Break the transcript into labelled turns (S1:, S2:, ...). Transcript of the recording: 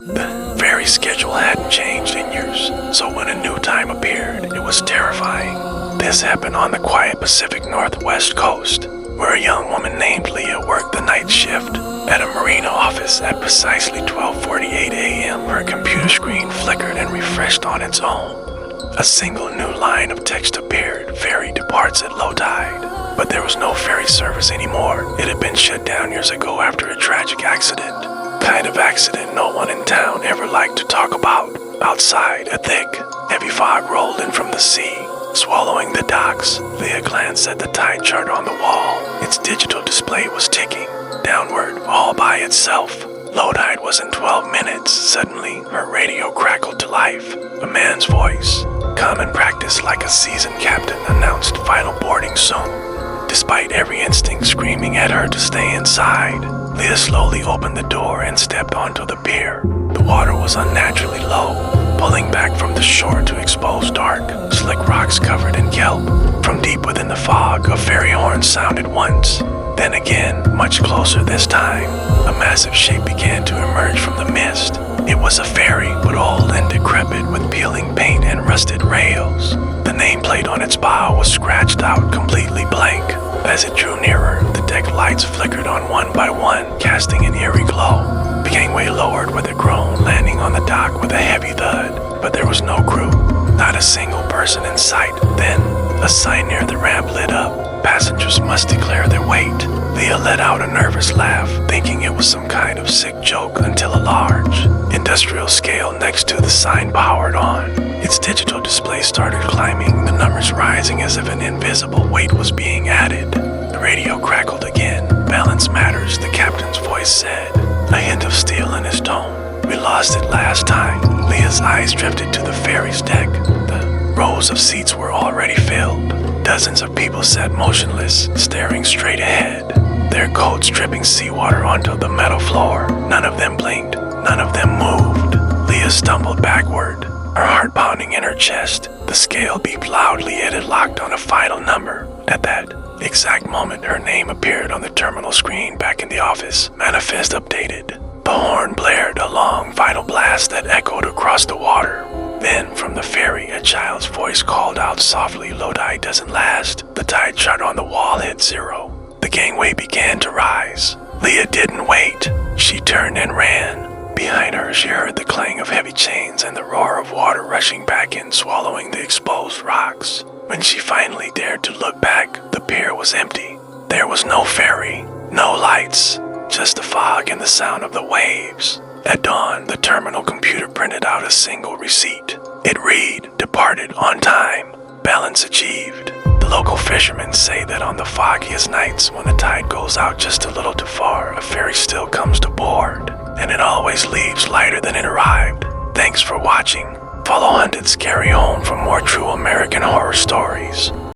S1: The ferry schedule hadn't changed in years, so when a new time appeared, it was terrifying. This happened on the quiet Pacific Northwest coast, where a young woman named Leah worked the night shift. At a marina office at precisely 12:48 a.m., her computer screen flickered and refreshed on its own. A single new line of text appeared: ferry departs at low tide. But there was no ferry service anymore. It had been shut down years ago after a tragic accident. Kind of accident no one in town ever liked to talk about. Outside, a thick, heavy fog rolled in from the sea, swallowing the docks. Leah glanced at the tide chart on the wall. Its digital display was ticking downward all by itself. Low tide was in 12 minutes. Suddenly, her radio crackled to life. A man's voice, calm and practiced like a seasoned captain, announced final boarding soon. Despite every instinct screaming at her to stay inside, Leah slowly opened the door and stepped onto the pier. The water was unnaturally low, pulling back from the shore to expose dark, slick rocks covered in kelp. From deep within the fog, a ferry horn sounded once, then again, much closer this time. A massive shape began to emerge from the mist. It was a ferry, but old and decrepit, with peeling paint and rusted rails. The nameplate on its bow was scratched out, completely blank. As it drew nearer, the deck lights flickered on one by one, casting an eerie glow. The gangway lowered with a groan, landing on the dock with a heavy thud. But there was no crew, not a single person in sight. Then, a sign near the ramp lit up. Passengers must declare their weight. Leah let out a nervous laugh, thinking it was some kind of sick joke, until a large, industrial scale next to the sign powered on. Its digital display started climbing, the numbers rising as if an invisible weight was being added. The radio crackled again. Balance matters, the captain's voice said, a hint of steel in his tone. We lost it last time. Leah's eyes drifted to the ferry's deck. The rows of seats were already filled. Dozens of people sat motionless, staring straight ahead, their coats dripping seawater onto the metal floor. None of them blinked, none of them moved. Leah stumbled backward, her heart pounding in her chest. The scale beeped loudly. It had locked on a final number. At that exact moment, her name appeared on the terminal screen back in the office. Manifest updated. The horn blared, a long final blast that echoed across the water. Then, from the ferry, a child's voice called out softly, "Low tide doesn't last." The tide chart on the wall hit 0. The gangway began to rise. Leah didn't wait. She turned and ran. Behind her, she heard the clang of heavy chains and the roar of water rushing back in, swallowing the exposed rocks. When she finally dared to look back, the pier was empty. There was no ferry, no lights, just the fog and the sound of the waves. At dawn, the terminal computer printed out a single receipt. It read, "Departed on time. Balance achieved." The local fishermen say that on the foggiest nights, when the tide goes out just a little too far, a ferry still comes to board, and it always leaves lighter than it arrived. Thanks for watching. Follow Hunted Scary Home for more true American horror stories.